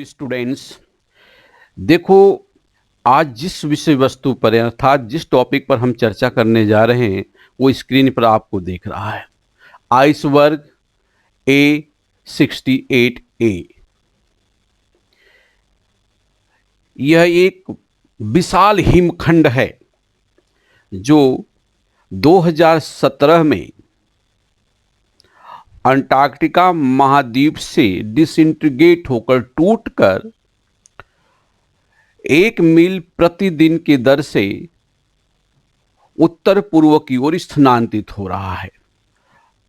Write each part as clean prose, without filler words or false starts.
Students, देखो, आज जिस विषय वस्तु पर अर्थात जिस टॉपिक पर हम चर्चा करने जा रहे हैं वो स्क्रीन पर आपको दिख रहा है। Iceberg A68A। यह एक विशाल हिमखंड है जो 2017 में अंटार्कटिका महाद्वीप से डिसइंटीग्रेट होकर टूटकर 1 मील प्रतिदिन की दर से उत्तर पूर्व की ओर स्थानांतरित हो रहा है।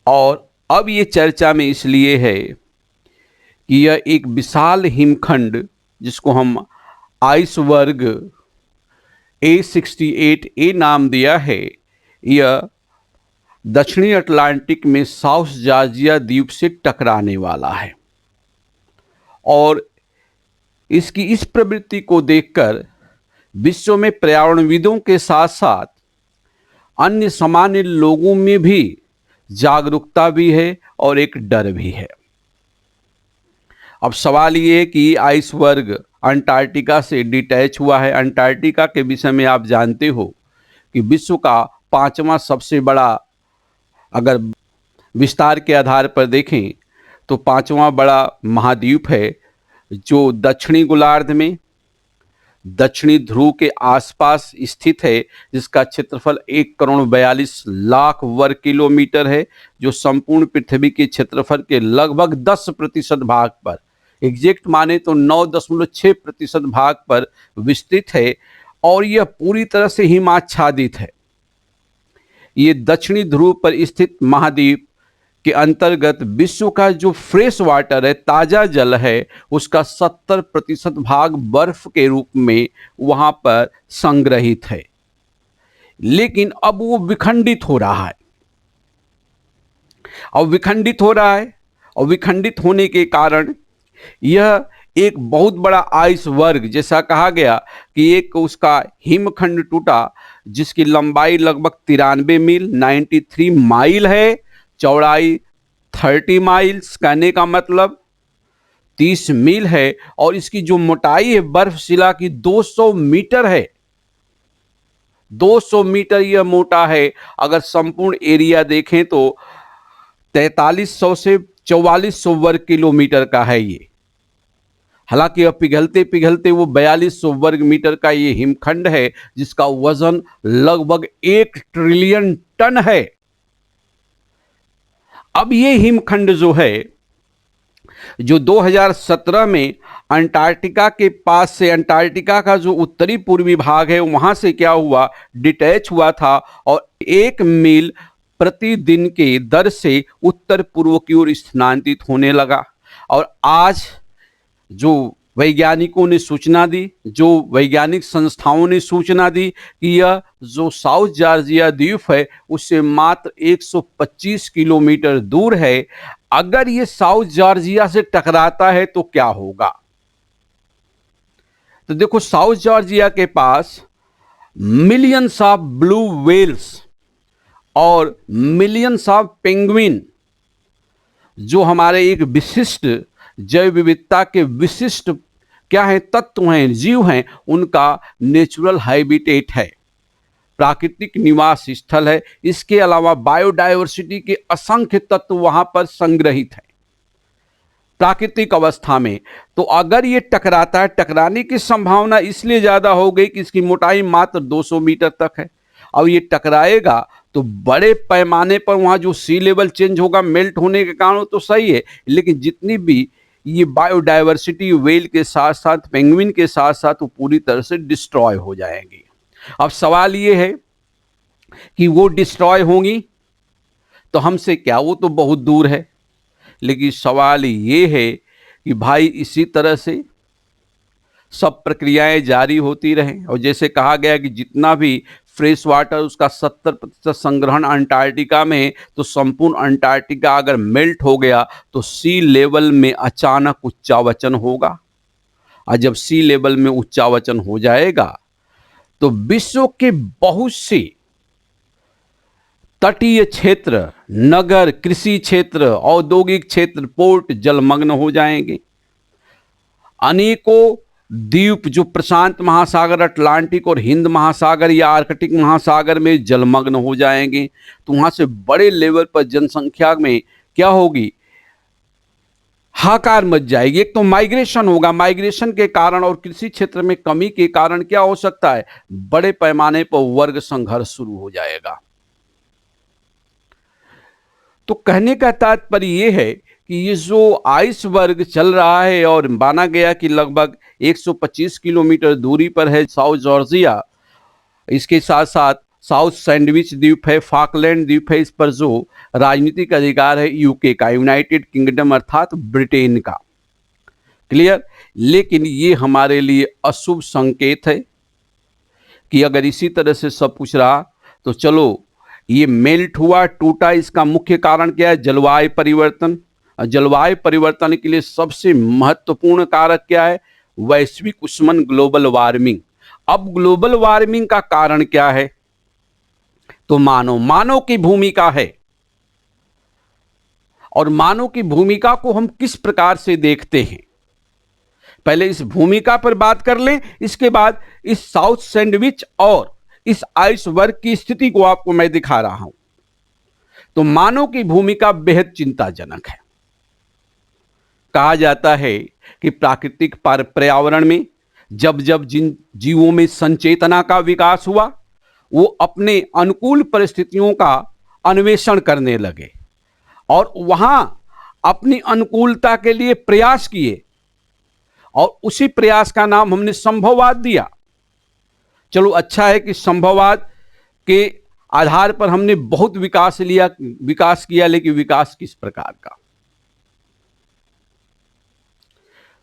और अब ये चर्चा में इसलिए है कि यह एक विशाल हिमखंड जिसको हम आइसबर्ग A68A नाम दिया है, यह दक्षिणी अटलांटिक में साउथ जॉर्जिया द्वीप से टकराने वाला है। और इसकी इस प्रवृत्ति को देखकर विश्व में पर्यावरणविदों के साथ साथ अन्य सामान्य लोगों में भी जागरूकता भी है और एक डर भी है। अब सवाल ये है कि आइसबर्ग अंटार्कटिका से डिटैच हुआ है। अंटार्कटिका के विषय में आप जानते हो कि विश्व का 5वां सबसे बड़ा, अगर विस्तार के आधार पर देखें तो 5वां बड़ा महाद्वीप है, जो दक्षिणी गोलार्ध में दक्षिणी ध्रुव के आसपास स्थित है, जिसका क्षेत्रफल 1,42,00,000 वर्ग किलोमीटर है, जो संपूर्ण पृथ्वी के क्षेत्रफल के लगभग 10% भाग पर, एग्जैक्ट माने तो 9.6% भाग पर विस्तृत है। और यह पूरी तरह से हिमाच्छादित है। ये दक्षिणी ध्रुव पर स्थित महाद्वीप के अंतर्गत विश्व का जो फ्रेश वाटर है, ताज़ा जल है, उसका 70% भाग बर्फ के रूप में वहाँ पर संग्रहित है। लेकिन अब वो विखंडित हो रहा है। और विखंडित होने के कारण यह एक बहुत बड़ा आइसबर्ग, जैसा कहा गया कि एक उसका हिमखंड टूटा जिसकी लंबाई लगभग 93 मील 93 माइल है, चौड़ाई 30 माइल्स, कहने का मतलब 30 मील है, और इसकी जो मोटाई है बर्फशिला की 200 मीटर है। 200 मीटर यह मोटा है। अगर संपूर्ण एरिया देखें तो 4300 से 4400 वर्ग किलोमीटर का है ये। हालांकि अब पिघलते पिघलते वो 4200 वर्ग मीटर का ये हिमखंड है, जिसका वजन लगभग 1 ट्रिलियन टन है। अब ये हिमखंड जो है, जो 2017 में अंटार्कटिका के पास से, अंटार्कटिका का जो उत्तरी पूर्वी भाग है वहां से क्या हुआ, डिटैच हुआ था और 1 मील प्रतिदिन के दर से उत्तर पूर्व की ओर स्थानांतरित होने लगा। और आज जो वैज्ञानिकों ने सूचना दी, जो वैज्ञानिक संस्थाओं ने सूचना दी कि यह जो साउथ जॉर्जिया द्वीप है उससे मात्र 125 किलोमीटर दूर है। अगर ये साउथ जॉर्जिया से टकराता है तो क्या होगा? तो देखो, साउथ जॉर्जिया के पास मिलियंस ऑफ ब्लू व्हेल्स और मिलियंस ऑफ पेंगुइन, जो हमारे एक विशिष्ट जैव विविधता के विशिष्ट क्या है, तत्व हैं, जीव हैं, उनका नेचुरल हैबिटेट है, प्राकृतिक निवास स्थल है। इसके अलावा बायोडायवर्सिटी के असंख्य तत्व वहां पर संग्रहित है प्राकृतिक अवस्था में। तो अगर ये टकराता है, टकराने की संभावना इसलिए ज्यादा हो गई कि इसकी मोटाई मात्र 200 मीटर तक है। अब ये टकराएगा तो बड़े पैमाने पर वहाँ जो सी लेवल चेंज होगा मेल्ट होने के कारण, तो सही है, लेकिन जितनी भी ये बायोडायवर्सिटी व्हेल के साथ साथ पेंगुइन के साथ साथ वो पूरी तरह से डिस्ट्रॉय हो जाएंगी। अब सवाल ये है कि वो डिस्ट्रॉय होंगी तो हमसे क्या, वो तो बहुत दूर है। लेकिन सवाल ये है कि भाई इसी तरह से सब प्रक्रियाएं जारी होती रहें। और जैसे कहा गया कि जितना भी फ्रेश वाटर उसका 70% संग्रहण अंटार्कटिका में, तो संपूर्ण अंटार्कटिका अगर मेल्ट हो गया तो सी लेवल में अचानक उच्चावचन होगा। और जब सी लेवल में उच्चावचन हो जाएगा तो विश्व के बहुत से तटीय क्षेत्र, नगर, कृषि क्षेत्र, औद्योगिक क्षेत्र, पोर्ट जलमग्न हो जाएंगे। अनेकों द्वीप जो प्रशांत महासागर, अटलांटिक और हिंद महासागर या आर्कटिक महासागर में जलमग्न हो जाएंगे। तो वहां से बड़े लेवल पर जनसंख्या में क्या होगी, हाहाकार मच जाएगी। एक तो माइग्रेशन होगा, माइग्रेशन के कारण और कृषि क्षेत्र में कमी के कारण क्या हो सकता है, बड़े पैमाने पर वर्ग संघर्ष शुरू हो जाएगा। तो कहने का तात्पर्य यह है कि ये जो आइसबर्ग चल रहा है और माना गया कि लगभग 125 किलोमीटर दूरी पर है साउथ जॉर्जिया, इसके साथ साथ साउथ सैंडविच द्वीप है, फाकलैंड द्वीप है, इस पर जो राजनीतिक अधिकार है यूके का, यूनाइटेड किंगडम अर्थात ब्रिटेन का। क्लियर। लेकिन ये हमारे लिए अशुभ संकेत है कि अगर इसी तरह से सब कुछ रहा तो चलो ये मेल्ट हुआ, टूटा, इसका मुख्य कारण क्या है, जलवायु परिवर्तन। जलवायु परिवर्तन के लिए सबसे महत्वपूर्ण कारक क्या है, वैश्विक उष्मन, ग्लोबल वार्मिंग। अब ग्लोबल वार्मिंग का कारण क्या है, तो मानव की भूमिका है। और मानव की भूमिका को हम किस प्रकार से देखते हैं, पहले इस भूमिका पर बात कर लें, इसके बाद इस साउथ सैंडविच और इस आइसबर्ग की स्थिति को आपको मैं दिखा रहा हूं। तो मानव की भूमिका बेहद चिंताजनक है। कहा जाता है कि प्राकृतिक पर्यावरण में जब जब जिन जीवों में संचेतना का विकास हुआ, वो अपने अनुकूल परिस्थितियों का अन्वेषण करने लगे और वहां अपनी अनुकूलता के लिए प्रयास किए, और उसी प्रयास का नाम हमने संभववाद दिया। चलो अच्छा है कि संभववाद के आधार पर हमने बहुत विकास किया, लेकिन विकास किस प्रकार का।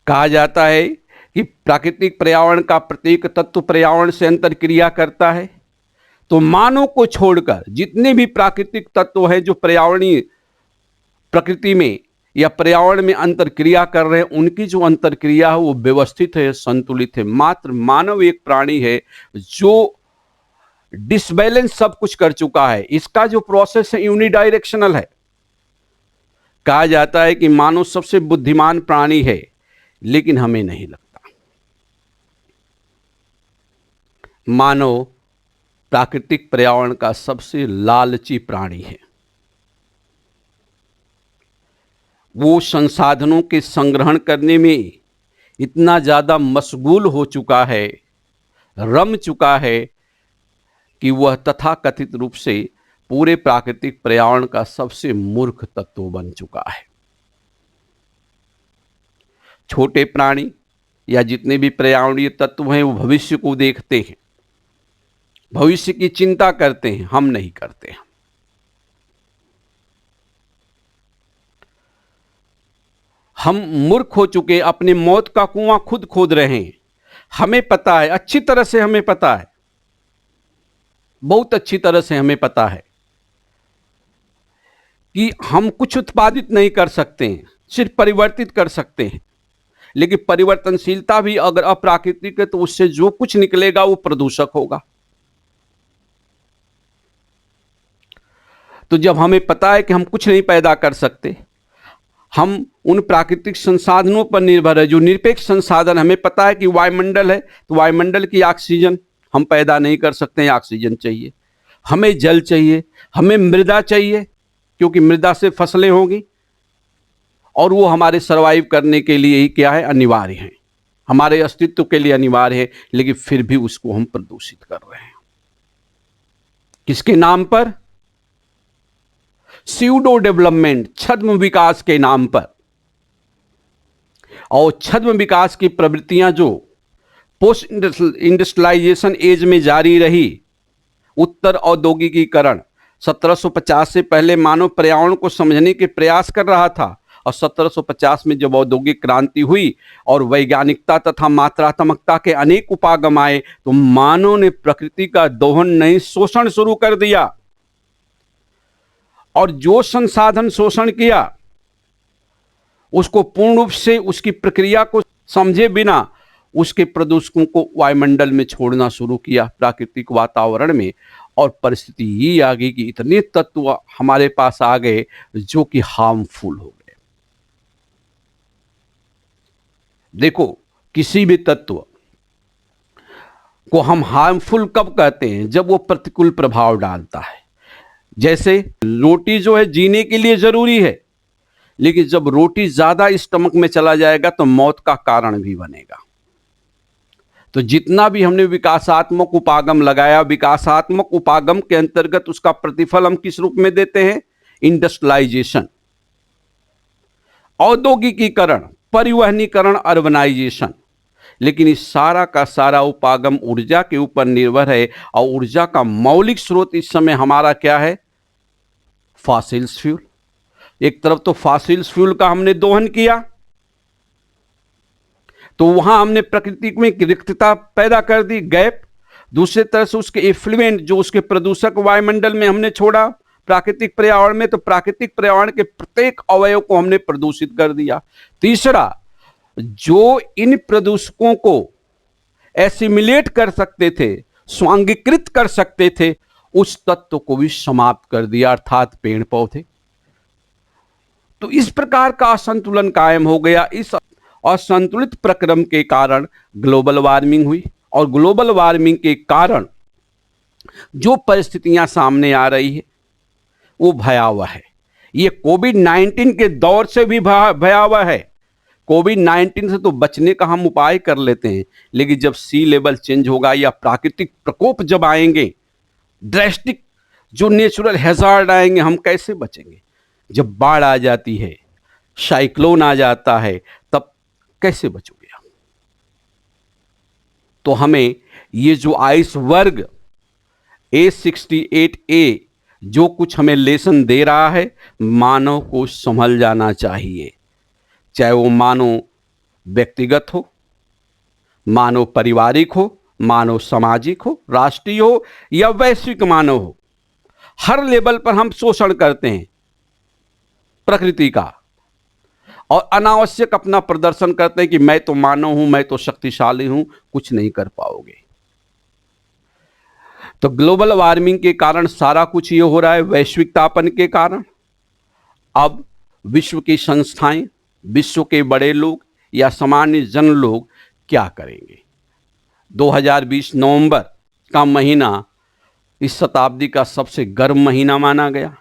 कहा जाता है कि प्राकृतिक पर्यावरण का प्रत्येक तत्व पर्यावरण से अंतरक्रिया करता है। तो मानव को छोड़कर जितने भी प्राकृतिक तत्व हैं जो पर्यावरणीय प्रकृति में या पर्यावरण में अंतरक्रिया कर रहे हैं, उनकी जो अंतरक्रिया है वो व्यवस्थित है, संतुलित है। मात्र मानव एक प्राणी है जो डिसबैलेंस सब कुछ कर चुका है। इसका जो प्रोसेस है यूनिडायरेक्शनल है। कहा जाता है कि मानव सबसे बुद्धिमान प्राणी है, लेकिन हमें नहीं लगता। मानव प्राकृतिक पर्यावरण का सबसे लालची प्राणी है। वो संसाधनों के संग्रहण करने में इतना ज़्यादा मशगूल हो चुका है, रम चुका है कि वह तथाकथित रूप से पूरे प्राकृतिक पर्यावरण का सबसे मूर्ख तत्व बन चुका है। छोटे प्राणी या जितने भी पर्यावरणीय तत्व हैं वो भविष्य को देखते हैं, भविष्य की चिंता करते हैं, हम नहीं करते हैं। हम मूर्ख हो चुके, अपनी मौत का कुआं खुद खोद रहे हैं। हमें पता है, अच्छी तरह से हमें पता है, बहुत अच्छी तरह से हमें पता है कि हम कुछ उत्पादित नहीं कर सकते हैं, सिर्फ परिवर्तित कर सकते हैं। लेकिन परिवर्तनशीलता भी अगर अप्राकृतिक है तो उससे जो कुछ निकलेगा वो प्रदूषक होगा। तो जब हमें पता है कि हम कुछ नहीं पैदा कर सकते, हम उन प्राकृतिक संसाधनों पर निर्भर है जो निरपेक्ष संसाधन। हमें पता है कि वायुमंडल है, तो वायुमंडल की ऑक्सीजन हम पैदा नहीं कर सकते हैं, ऑक्सीजन चाहिए। हमें जल चाहिए, हमें मृदा चाहिए, क्योंकि मृदा से फसलें होंगी और वो हमारे सर्वाइव करने के लिए ही क्या है, अनिवार्य है, हमारे अस्तित्व के लिए अनिवार्य है। लेकिन फिर भी उसको हम प्रदूषित कर रहे हैं। किसके नाम पर? स्यूडो डेवलपमेंट, छद्म विकास के नाम पर। और छद्म विकास की प्रवृत्तियां जो पोस्ट इंडस्ट्रियलाइजेशन एज में जारी रही, उत्तर औद्योगिकीकरण, 1750 से पहले मानव पर्यावरण को समझने के प्रयास कर रहा था, और 1750 में जब औद्योगिक क्रांति हुई और वैज्ञानिकता तथा मात्रात्मकता के अनेक उपागम आए, तो मानव ने प्रकृति का दोहन नहीं, शोषण शुरू कर दिया। और जो संसाधन शोषण किया उसको पूर्ण रूप से उसकी प्रक्रिया को समझे बिना उसके प्रदूषकों को वायुमंडल में छोड़ना शुरू किया, प्राकृतिक वातावरण में। और परिस्थिति ये आ गई कि इतने तत्व हमारे पास आ गए जो कि हार्मफुल हो गए। देखो, किसी भी तत्व को हम हार्मफुल कब कहते हैं? जब वो प्रतिकूल प्रभाव डालता है। जैसे रोटी जो है जीने के लिए जरूरी है, लेकिन जब रोटी ज्यादा स्टमक में चला जाएगा तो मौत का कारण भी बनेगा। तो जितना भी हमने विकासात्मक उपागम लगाया, विकासात्मक उपागम के अंतर्गत उसका प्रतिफल हम किस रूप में देते हैं? इंडस्ट्रियलाइजेशन, औद्योगिकीकरण, परिवहनीकरण, अर्बनाइजेशन। लेकिन इस सारा का सारा उपागम ऊर्जा के ऊपर निर्भर है, और ऊर्जा का मौलिक स्रोत इस समय हमारा क्या है? Fossils fuel. एक तरफ तो फॉसिल्स फ्यूल का हमने दोहन किया, तो वहां हमने प्रकृति में रिक्तता पैदा कर दी, गैप। दूसरी तरफ से उसके इफ्लुएंट, जो उसके प्रदूषक वायुमंडल में हमने छोड़ा प्राकृतिक पर्यावरण में, तो प्राकृतिक पर्यावरण के प्रत्येक अवयव को हमने प्रदूषित कर दिया। तीसरा, जो इन प्रदूषकों को एसिमिलेट कर सकते थे, स्वांगीकृत कर सकते थे, उस तत्व को भी समाप्त कर दिया, अर्थात पेड़ पौधे। तो इस प्रकार का असंतुलन कायम हो गया। इस असंतुलित प्रक्रम के कारण ग्लोबल वार्मिंग हुई, और ग्लोबल वार्मिंग के कारण जो परिस्थितियां सामने आ रही है वो भयावह है। ये कोविड-19 के दौर से भी भयावह है। कोविड-19 से तो बचने का हम उपाय कर लेते हैं, लेकिन जब सी लेवल चेंज होगा या प्राकृतिक प्रकोप जब आएंगे, ड्रेस्टिक जो नेचुरल हैजार्ड आएंगे, हम कैसे बचेंगे? जब बाढ़ आ जाती है, साइक्लोन आ जाता है, तब कैसे बचोगे आप? तो हमें ये जो आइसबर्ग A68A जो कुछ हमें लेसन दे रहा है, मानव को संभल जाना चाहिए। चाहे वो मानव व्यक्तिगत हो, मानव पारिवारिक हो, मानव सामाजिक हो, राष्ट्रीय हो या वैश्विक मानव हो, हर लेवल पर हम शोषण करते हैं प्रकृति का, और अनावश्यक अपना प्रदर्शन करते हैं कि मैं तो मानव हूं, मैं तो शक्तिशाली हूं। कुछ नहीं कर पाओगे। तो ग्लोबल वार्मिंग के कारण सारा कुछ ये हो रहा है, वैश्विक तापन के कारण। अब विश्व की संस्थाएं, विश्व के बड़े लोग या सामान्य जन लोग क्या करेंगे? 2020 नवंबर का महीना इस शताब्दी का सबसे गर्म महीना माना गया,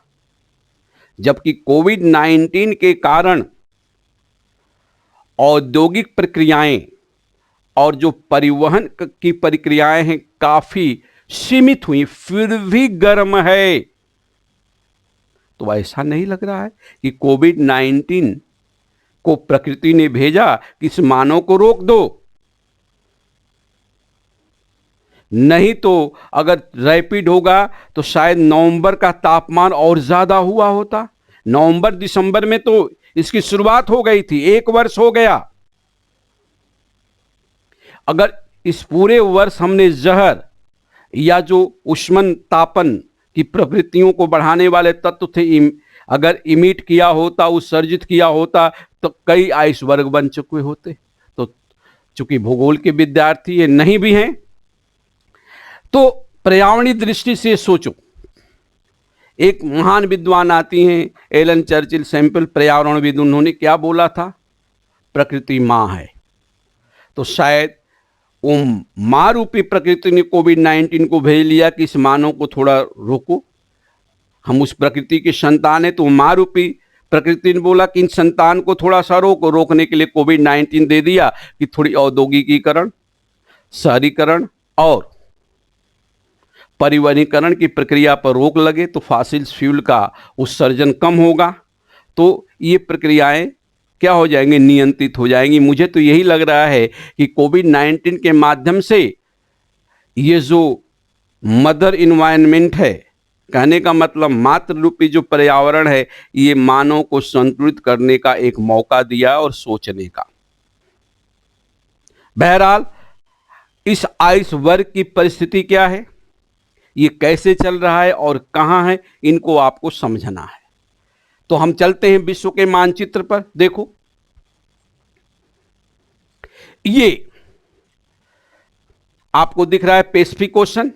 जबकि कोविड-19 के कारण औद्योगिक प्रक्रियाएं और जो परिवहन की प्रक्रियाएं हैं काफी सीमित हुई, फिर भी गर्म है। तो ऐसा नहीं लग रहा है कि कोविड-19 को प्रकृति ने भेजा कि इस मानव को रोक दो? नहीं तो अगर रैपिड होगा तो शायद नवंबर का तापमान और ज्यादा हुआ होता। नवंबर दिसंबर में तो इसकी शुरुआत हो गई थी, 1 वर्ष हो गया। अगर इस पूरे वर्ष हमने जहर या जो उष्मन तापन की प्रवृत्तियों को बढ़ाने वाले तत्व थे, अगर इमिट किया होता, उत्सर्जित किया होता, तो कई आइसबर्ग बन चुके होते। तो चूंकि भूगोल के विद्यार्थी ये नहीं भी हैं, तो पर्यावरणीय दृष्टि से सोचो। एक महान विद्वान आती हैं, एलन चर्चिल, सैंपल पर्यावरणविद। उन्होंने क्या बोला था? प्रकृति माँ है। तो शायद वो माँ रूपी प्रकृति ने कोविड-19 को भेज लिया कि इस मानव को थोड़ा रोको, हम उस प्रकृति की संतान है। तो माँ रूपी प्रकृति ने बोला कि इन संतान को थोड़ा सा रोको। रोकने के लिए कोविड-19 दे दिया कि थोड़ी औद्योगिकीकरण, शहरीकरण और परिवहनीकरण की प्रक्रिया पर रोक लगे, तो फॉसिल्स फ्यूल का उत्सर्जन कम होगा, तो ये प्रक्रियाएं क्या हो जाएंगी? नियंत्रित हो जाएंगी। मुझे तो यही लग रहा है कि कोविड-19 के माध्यम से ये जो मदर इन्वायरमेंट है, कहने का मतलब मातृ रूपी जो पर्यावरण है, ये मानव को संतुलित करने का एक मौका दिया और सोचने का। बहरहाल इस आइसबर्ग की परिस्थिति क्या है, ये कैसे चल रहा है और कहां है, इनको आपको समझना है। तो हम चलते हैं विश्व के मानचित्र पर। देखो, ये आपको दिख रहा है पैसिफिक ओशन,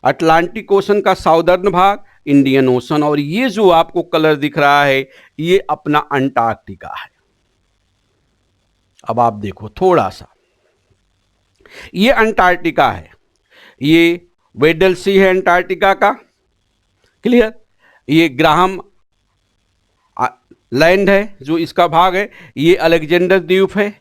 अटलांटिक ओशन का साउदर्न भाग, इंडियन ओशन, और ये जो आपको कलर दिख रहा है ये अपना अंटार्कटिका है। अब आप देखो थोड़ा सा, ये अंटार्कटिका है, ये वेडल सी है अंटार्कटिका का, क्लियर। ये ग्राहम लैंड है जो इसका भाग है, ये अलेक्जेंडर द्वीप है,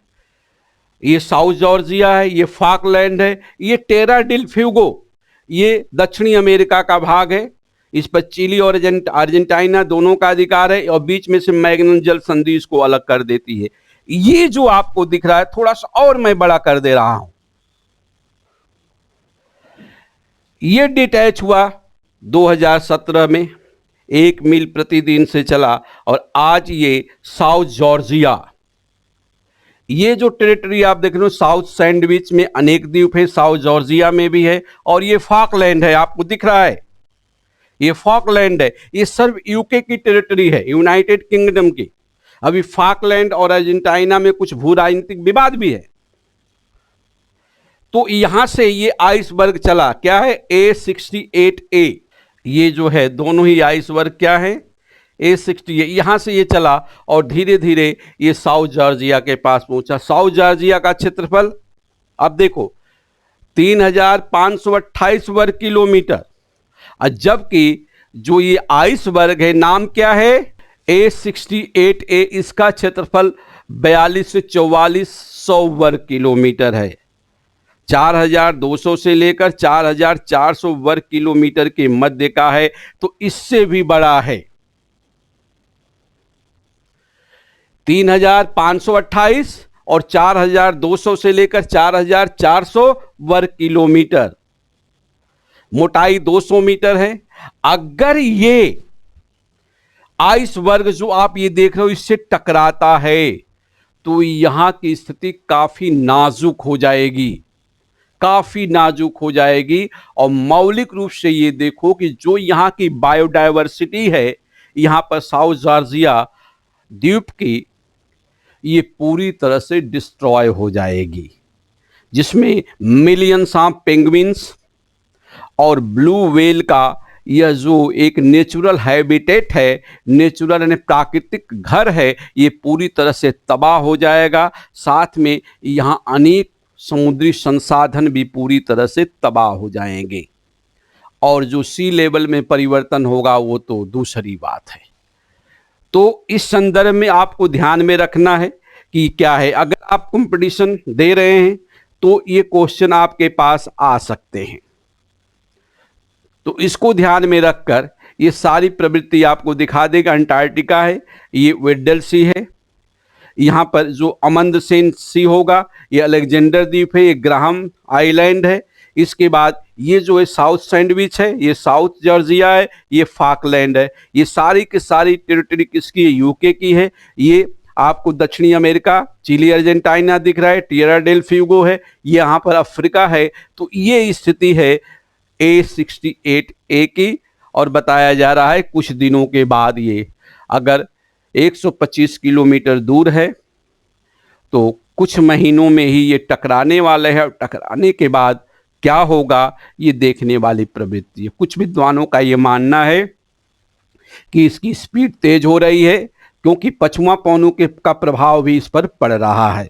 ये साउथ जॉर्जिया है, ये फाकलैंड है, ये टेरा डिल फ्यूगो, ये दक्षिणी अमेरिका का भाग है। इस पर चिली और अर्जेंटीना दोनों का अधिकार है, और बीच में से मैग्नन जल संधि इसको अलग कर देती है। ये जो आपको दिख रहा है, थोड़ा सा और मैं बड़ा कर दे रहा हूं, ये डिटैच हुआ 2017 में, 1 मील प्रतिदिन से चला, और आज ये साउथ जॉर्जिया, ये जो टेरिटरी आप देख रहे हो साउथ सैंडविच में अनेक द्वीप है, साउथ जॉर्जिया में भी है, और ये फॉकलैंड है, आपको दिख रहा है, ये फॉकलैंड है, ये सिर्फ यूके की टेरिटरी है, यूनाइटेड किंगडम की। अभी फॉकलैंड और अर्जेंटीना में कुछ भू राजनीतिक विवाद भी है। तो यहां से ये आइसबर्ग चला, क्या है, A68A, ये जो है दोनों ही आइसबर्ग क्या है, A68, यहां से ये चला और धीरे धीरे ये साउथ जॉर्जिया के पास पहुंचा। साउथ जॉर्जिया का क्षेत्रफल अब देखो 3528 वर्ग किलोमीटर, और जबकि जो ये आइसबर्ग है, नाम क्या है, A68A, इसका क्षेत्रफल 42 से 4400 वर्ग किलोमीटर है। 4200 से लेकर 4400 वर्ग किलोमीटर के मध्य का है, तो इससे भी बड़ा है 3528 और 4200 से लेकर 4400 वर्ग किलोमीटर, मोटाई 200 मीटर है। अगर ये आइसबर्ग जो आप ये देख रहे हो इससे टकराता है, तो यहां की स्थिति काफी नाजुक हो जाएगी, काफी नाजुक हो जाएगी। और मौलिक रूप से ये देखो कि जो यहां की बायोडायवर्सिटी है, यहां पर साउथ जॉर्जिया द्वीप की, ये पूरी तरह से डिस्ट्रॉय हो जाएगी, जिसमें मिलियंस ऑफ पेंगुइन्स और ब्लू व्हेल का यह जो एक नेचुरल हैबिटेट है, नेचुरल यानी प्राकृतिक घर है, ये पूरी तरह से तबाह हो जाएगा। साथ में यहाँ अनेक समुद्री संसाधन भी पूरी तरह से तबाह हो जाएंगे, और जो सी लेवल में परिवर्तन होगा वो तो दूसरी बात है। तो इस संदर्भ में आपको ध्यान में रखना है कि क्या है, अगर आप कंपटीशन दे रहे हैं तो ये क्वेश्चन आपके पास आ सकते हैं। तो इसको ध्यान में रखकर ये सारी प्रवृत्ति आपको दिखा देगा। अंटार्कटिका है, ये वेडल सी है, यहाँ पर जो अमंदसेन सी होगा, ये अलेक्जेंडर द्वीप है, ये ग्राहम आइलैंड है। इसके बाद ये जो है साउथ सैंडविच है, ये साउथ जॉर्जिया है, ये फाकलैंड है। ये सारी की सारी टेरिटरी किसकी है, यूके की है। ये आपको दक्षिणी अमेरिका, चिली अर्जेंटीना दिख रहा है, टिएरा डेल फ्यूगो है, ये यहाँ पर अफ्रीका है। तो ये स्थिति है A68A की, और बताया जा रहा है कुछ दिनों के बाद ये अगर 125 किलोमीटर दूर है तो कुछ महीनों में ही ये टकराने वाले हैं, और टकराने के बाद क्या होगा ये देखने वाली प्रवृत्ति है। कुछ विद्वानों का ये मानना है कि इसकी स्पीड तेज हो रही है, क्योंकि पछुआ पवनों के का प्रभाव भी इस पर पड़ रहा है।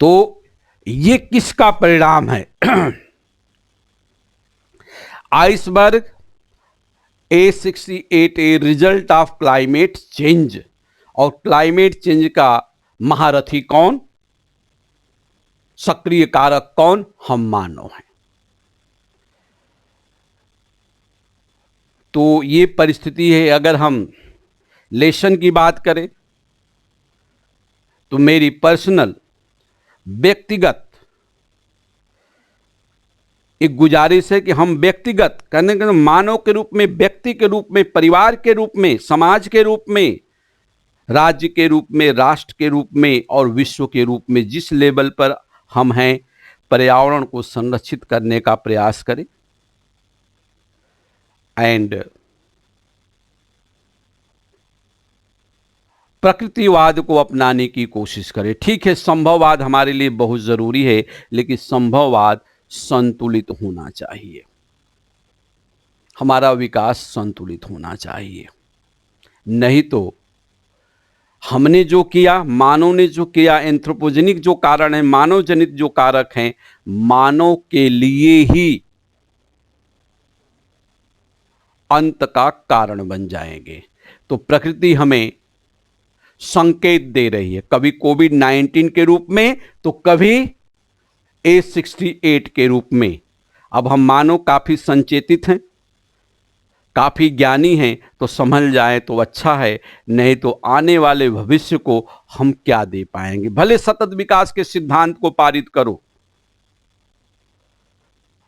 तो ये किसका परिणाम है? Iceberg A68 result of climate change, और क्लाइमेट चेंज का महारथी कौन, सक्रिय कारक कौन, हम मानव हैं। तो ये परिस्थिति है। अगर हम लेसन की बात करें तो मेरी पर्सनल व्यक्तिगत एक गुजारिश है कि हम व्यक्तिगत करने के मानव के रूप में, व्यक्ति के रूप में, परिवार के रूप में, समाज के रूप में, राज्य के रूप में, राष्ट्र के रूप में और विश्व के रूप में जिस लेवल पर हम हैं, पर्यावरण को संरक्षित करने का प्रयास करें एंड प्रकृतिवाद को अपनाने की कोशिश करें। ठीक है, संभववाद हमारे लिए बहुत ज़रूरी है, लेकिन संभववाद संतुलित होना चाहिए, हमारा विकास संतुलित होना चाहिए। नहीं तो हमने जो किया, मानव ने जो किया, एंथ्रोपोजेनिक जो कारण है, मानव जनित जो कारक हैं, मानव के लिए ही अंत का कारण बन जाएंगे। तो प्रकृति हमें संकेत दे रही है, कभी कोविड-19 के रूप में तो कभी A68 के रूप में। अब हम मानव काफी संचेतित हैं, काफी ज्ञानी हैं, तो संभल जाए तो अच्छा है, नहीं तो आने वाले भविष्य को हम क्या दे पाएंगे। भले सतत विकास के सिद्धांत को पारित करो,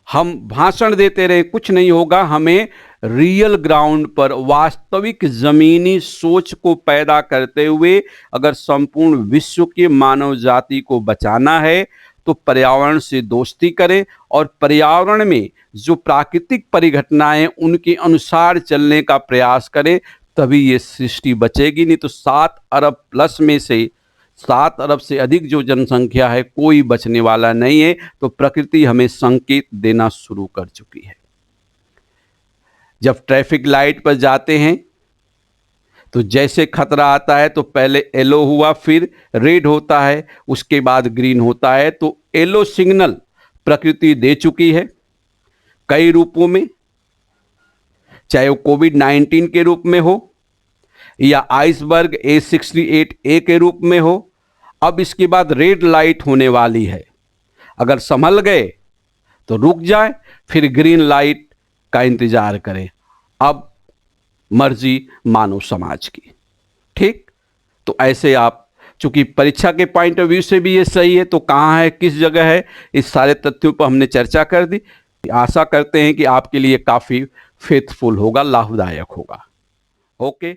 हम भाषण देते रहे, कुछ नहीं होगा। हमें रियल ग्राउंड पर वास्तविक जमीनी सोच को पैदा करते हुए अगर संपूर्ण विश्व के मानव जाति को बचाना है तो पर्यावरण से दोस्ती करें और पर्यावरण में जो प्राकृतिक परिघटनाएं उनके अनुसार चलने का प्रयास करें, तभी ये सृष्टि बचेगी। नहीं तो 7 अरब प्लस में से 7 अरब से अधिक जो जनसंख्या है, कोई बचने वाला नहीं है। तो प्रकृति हमें संकेत देना शुरू कर चुकी है। जब ट्रैफिक लाइट पर जाते हैं तो जैसे खतरा आता है तो पहले येलो हुआ, फिर रेड होता है, उसके बाद ग्रीन होता है। तो येलो सिग्नल प्रकृति दे चुकी है कई रूपों में, चाहे वो कोविड-19 के रूप में हो या आइसबर्ग A68A के रूप में हो। अब इसके बाद रेड लाइट होने वाली है, अगर संभल गए तो रुक जाए, फिर ग्रीन लाइट का इंतजार करें। अब मर्जी मानव समाज की। ठीक, तो ऐसे आप, चूंकि परीक्षा के पॉइंट ऑफ व्यू से भी ये सही है, तो कहाँ है, किस जगह है, इस सारे तथ्यों पर हमने चर्चा कर दी। आशा करते हैं कि आपके लिए काफ़ी फेथफुल होगा, लाभदायक होगा। ओके।